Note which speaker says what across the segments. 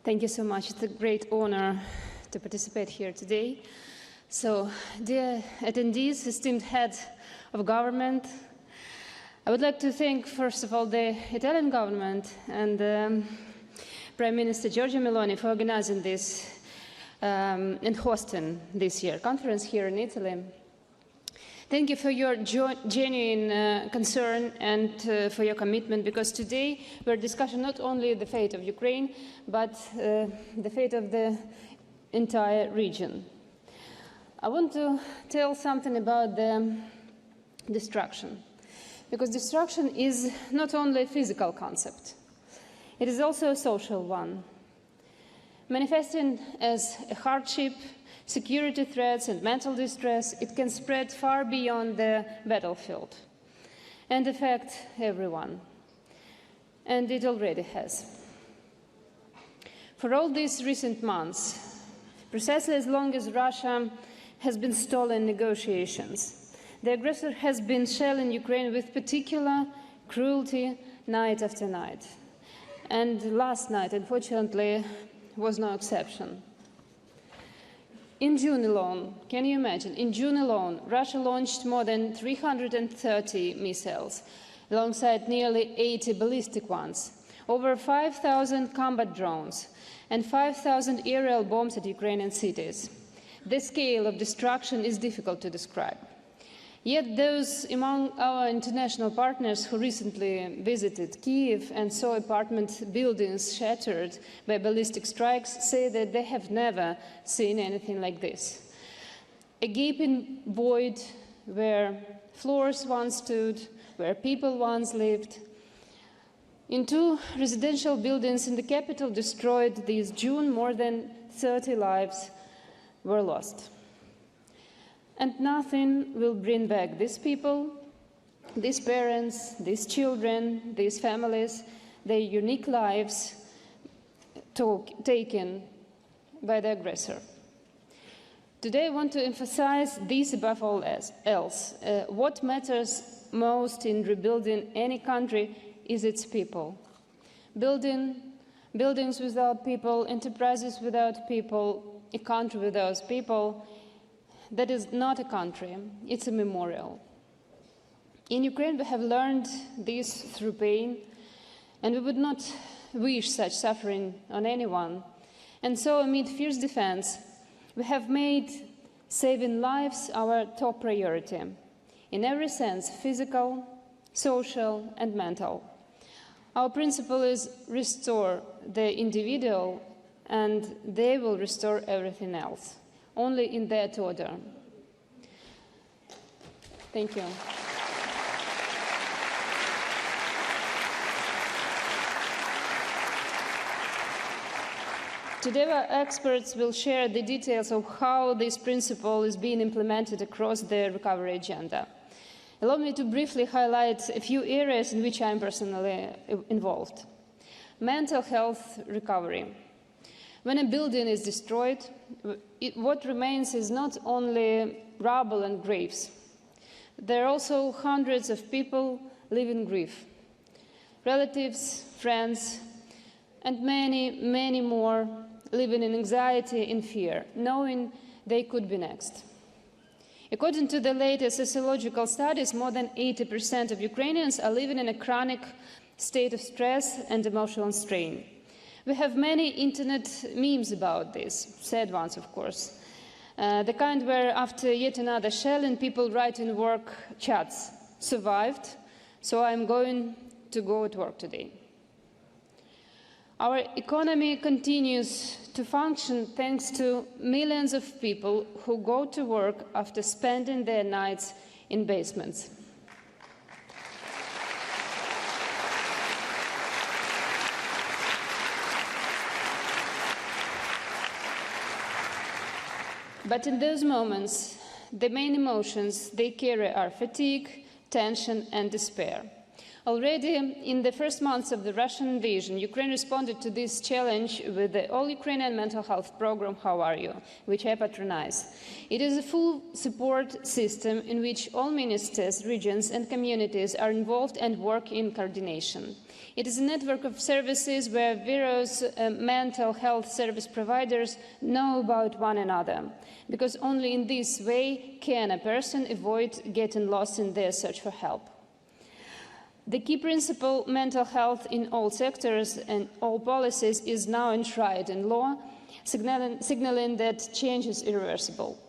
Speaker 1: Thank you so much. It's a great honor to participate here today. So, dear attendees, esteemed head of government, I would like to thank, first of all, the Italian government and Prime Minister Giorgia Meloni for organizing this and hosting this year conference here in Italy. Thank you for your genuine concern and for your commitment, because today we're discussing not only the fate of Ukraine, but the fate of the entire region. I want to tell something about the destruction, because destruction is not only a physical concept, it is also a social one. Manifesting as a hardship, security threats and mental distress, it can spread far beyond the battlefield and affect everyone. And it already has. For all these recent months, precisely as long as Russia has been stalling negotiations, the aggressor has been shelling Ukraine with particular cruelty night after night. And last night, unfortunately, was no exception. In June alone, can you imagine, in June alone, Russia launched more than 330 missiles, alongside nearly 80 ballistic ones, over 5,000 combat drones, and 5,000 aerial bombs at Ukrainian cities. The scale of destruction is difficult to describe. Yet those among our international partners who recently visited Kyiv and saw apartment buildings shattered by ballistic strikes say that they have never seen anything like this. A gaping void where floors once stood, where people once lived. In 2 residential buildings in the capital destroyed this June, more than 30 lives were lost. And nothing will bring back these people, these parents, these children, these families, their unique lives taken by the aggressor. Today I want to emphasize this above all else. What matters most in rebuilding any country is its people. Buildings without people, enterprises without people, a country without people, that is not a country, it's a memorial. In Ukraine, we have learned this through pain, and we would not wish such suffering on anyone. And so, amid fierce defense, we have made saving lives our top priority, in every sense, physical, social, and mental. Our principle is restore the individual, and they will restore everything else. Only in that order. Thank you. Today our experts will share the details of how this principle is being implemented across the recovery agenda. Allow me to briefly highlight a few areas in which I am personally involved. Mental health recovery. When a building is destroyed, what remains is not only rubble and graves. There are also hundreds of people living grief, relatives, friends, and many, many more living in anxiety and fear, knowing they could be next. According to the latest sociological studies, more than 80% of Ukrainians are living in a chronic state of stress and emotional strain. We have many internet memes about this, sad ones, of course. The kind where after yet another shelling, people write in work chats, survived, so I'm going to go to work today. Our economy continues to function thanks to millions of people who go to work after spending their nights in basements. But in those moments, the main emotions they carry are fatigue, tension, and despair. Already in the first months of the Russian invasion, Ukraine responded to this challenge with the All Ukrainian Mental Health Program, How Are You?, which I patronize. It is a full support system in which all ministers, regions and communities are involved and work in coordination. It is a network of services where various mental health service providers know about one another, because only in this way can a person avoid getting lost in their search for help. The key principle, mental health in all sectors and all policies, is now enshrined in law, signaling that change is irreversible.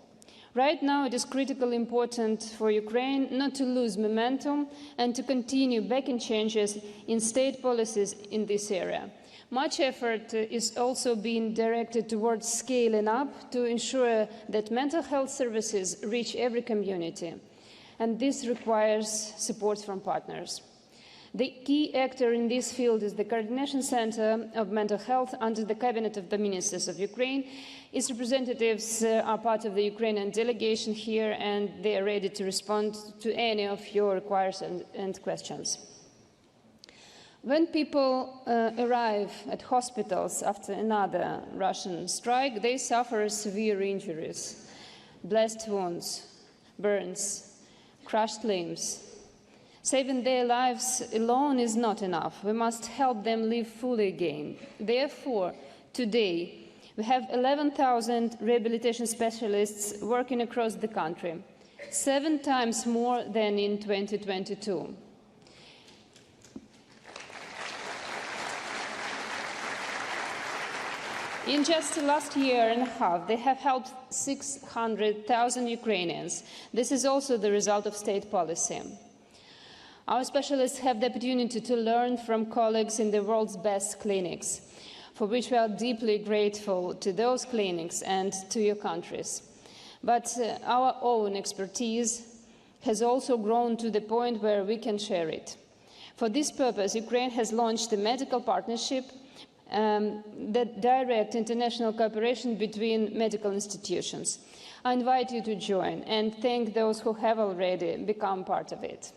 Speaker 1: Right now, it is critically important for Ukraine not to lose momentum and to continue backing changes in state policies in this area. Much effort is also being directed towards scaling up to ensure that mental health services reach every community, and this requires support from partners. The key actor in this field is the Coordination Center of Mental Health under the Cabinet of the Ministers of Ukraine. Its representatives are part of the Ukrainian delegation here, and they are ready to respond to any of your requests and questions. When people arrive at hospitals after another Russian strike, they suffer severe injuries, blast wounds, burns, crushed limbs. Saving their lives alone is not enough. We must help them live fully again. Therefore, today, we have 11,000 rehabilitation specialists working across the country, 7 times more than in 2022. In just the last year and a half, they have helped 600,000 Ukrainians. This is also the result of state policy. Our specialists have the opportunity to learn from colleagues in the world's best clinics, for which we are deeply grateful to those clinics and to your countries. But our own expertise has also grown to the point where we can share it. For this purpose, Ukraine has launched a medical partnership that direct international cooperation between medical institutions. I invite you to join and thank those who have already become part of it.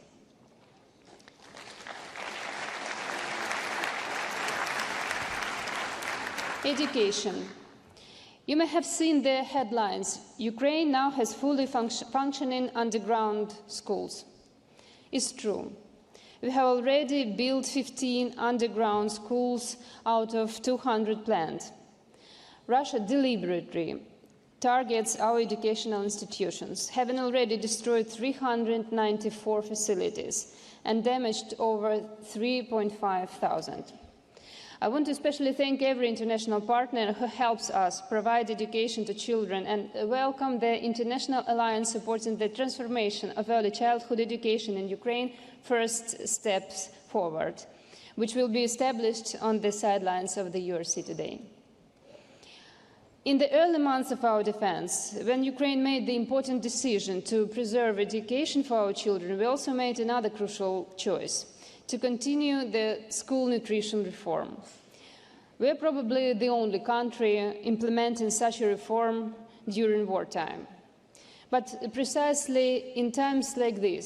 Speaker 1: Education. You may have seen the headlines. Ukraine now has fully functioning underground schools. It's true. We have already built 15 underground schools out of 200 planned. Russia deliberately targets our educational institutions, having already destroyed 394 facilities and damaged over 3,500. I want to especially thank every international partner who helps us provide education to children and welcome the International Alliance supporting the transformation of early childhood education in Ukraine, First Steps Forward, which will be established on the sidelines of the URC today. In the early months of our defense, when Ukraine made the important decision to preserve education for our children, we also made another crucial choice: to continue the school nutrition reform. We are probably the only country implementing such a reform during wartime. But precisely in times like this,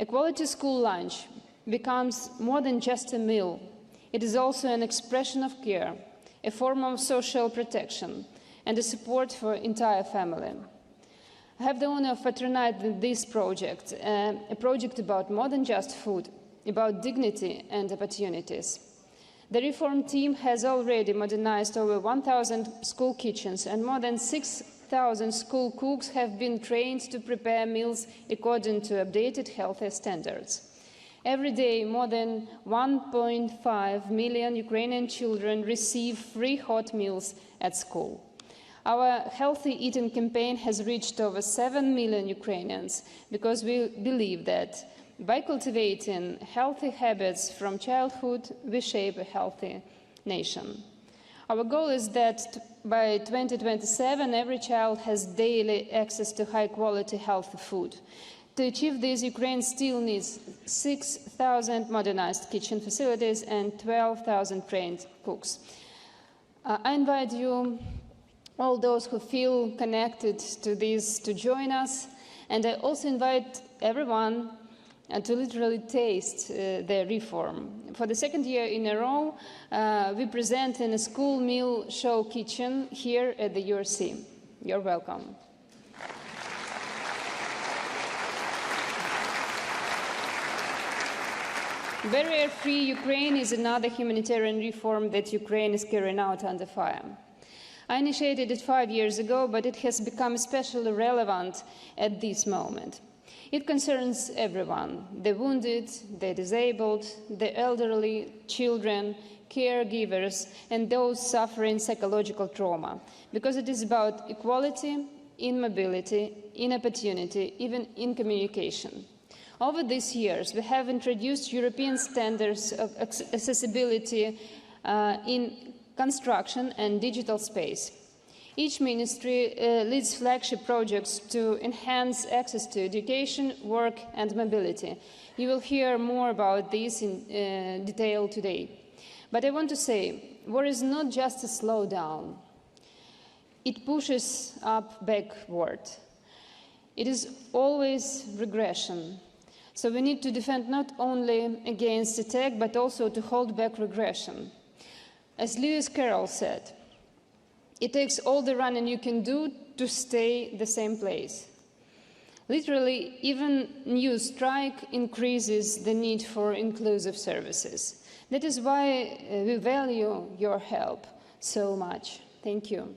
Speaker 1: a quality school lunch becomes more than just a meal. It is also an expression of care, a form of social protection, and a support for the entire family. I have the honor of patronizing this project, a project about more than just food, about dignity and opportunities. The reform team has already modernized over 1,000 school kitchens, and more than 6,000 school cooks have been trained to prepare meals according to updated health standards. Every day, more than 1.5 million Ukrainian children receive free hot meals at school. Our healthy eating campaign has reached over 7 million Ukrainians because we believe that by cultivating healthy habits from childhood, we shape a healthy nation. Our goal is that by 2027, every child has daily access to high-quality, healthy food. To achieve this, Ukraine still needs 6,000 modernized kitchen facilities and 12,000 trained cooks. I invite you, all those who feel connected to this, to join us, and I also invite everyone and to literally taste the reform. For the second year in a row, we present in a school meal show kitchen here at the URC. You're welcome. Barrier-free Ukraine is another humanitarian reform that Ukraine is carrying out under fire. I initiated it 5 years ago, but it has become especially relevant at this moment. It concerns everyone, the wounded, the disabled, the elderly, children, caregivers, and those suffering psychological trauma, because it is about equality, in mobility, in opportunity, even in communication. Over these years, we have introduced European standards of accessibility in construction and digital space. Each ministry leads flagship projects to enhance access to education, work, and mobility. You will hear more about this in detail today. But I want to say, war is not just a slowdown. It pushes up backward. It is always regression. So we need to defend not only against attack, but also to hold back regression. As Lewis Carroll said, it takes all the running you can do to stay the same place. Literally, even new strike increases the need for inclusive services. That is why we value your help so much. Thank you.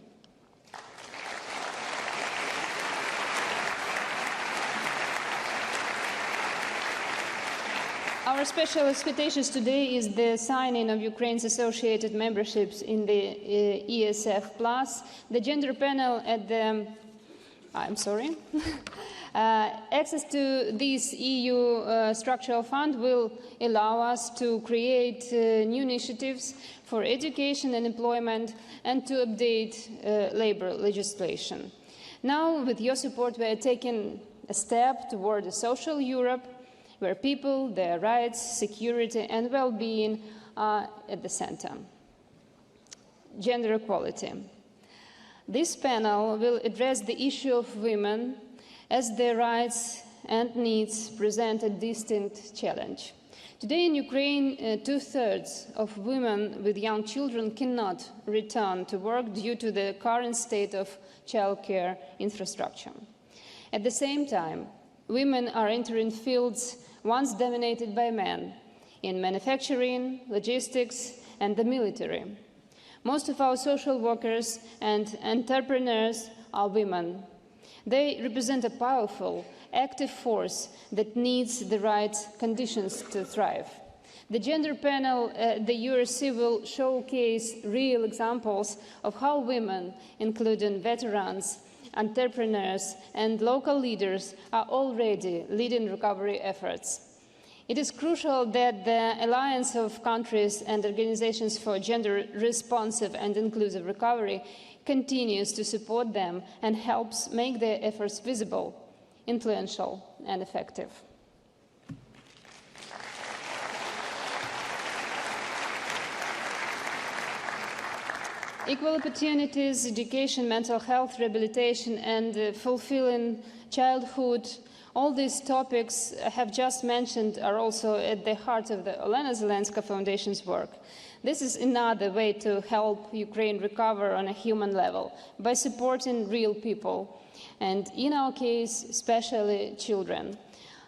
Speaker 1: Our special expectations today is the signing of Ukraine's associated memberships in the ESF+. The gender panel at the... access to this EU structural fund will allow us to create new initiatives for education and employment and to update labor legislation. Now, with your support, we are taking a step toward a social Europe where people, their rights, security, and well-being are at the center. Gender equality. This panel will address the issue of women as their rights and needs present a distinct challenge. Today in Ukraine, 2/3 of women with young children cannot return to work due to the current state of childcare infrastructure. At the same time, women are entering fields once dominated by men, in manufacturing, logistics, and the military. Most of our social workers and entrepreneurs are women. They represent a powerful, active force that needs the right conditions to thrive. The gender panel at the URC will showcase real examples of how women, including veterans, entrepreneurs and local leaders, are already leading recovery efforts. It is crucial that the Alliance of Countries and Organizations for Gender-Responsive and Inclusive Recovery continues to support them and helps make their efforts visible, influential, and effective. Equal opportunities, education, mental health, rehabilitation, and fulfilling childhood, all these topics I have just mentioned are also at the heart of the Olena Zelenska Foundation's work. This is another way to help Ukraine recover on a human level by supporting real people, and in our case, especially children.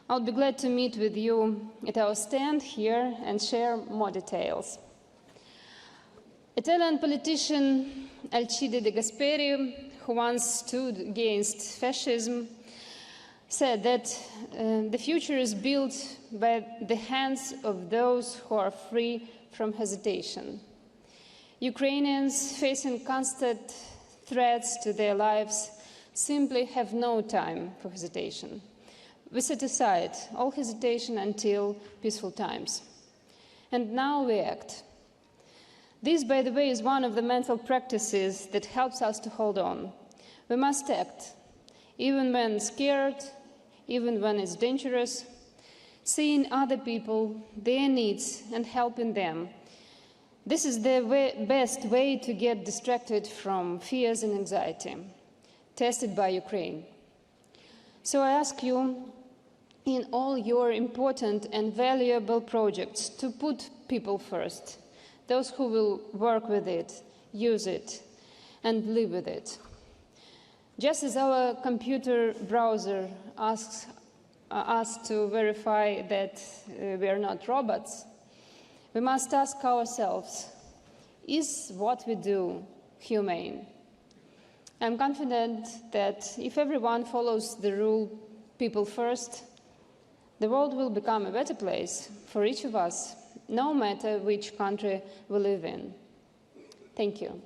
Speaker 1: I'll be glad to meet with you at our stand here and share more details. Italian politician Alcide De Gasperi, who once stood against fascism, said that the future is built by the hands of those who are free from hesitation. Ukrainians facing constant threats to their lives simply have no time for hesitation. We set aside all hesitation until peaceful times. And now we act. This, by the way, is one of the mental practices that helps us to hold on. We must act, even when scared, even when it's dangerous, seeing other people, their needs, and helping them. This is the best way to get distracted from fears and anxiety, tested by Ukraine. So I ask you, in all your important and valuable projects to put people first, those who will work with it, use it, and live with it. Just as our computer browser asks us to verify that we are not robots, we must ask ourselves, is what we do humane? I'm confident that if everyone follows the rule, people first, the world will become a better place for each of us, no matter which country we live in. Thank you.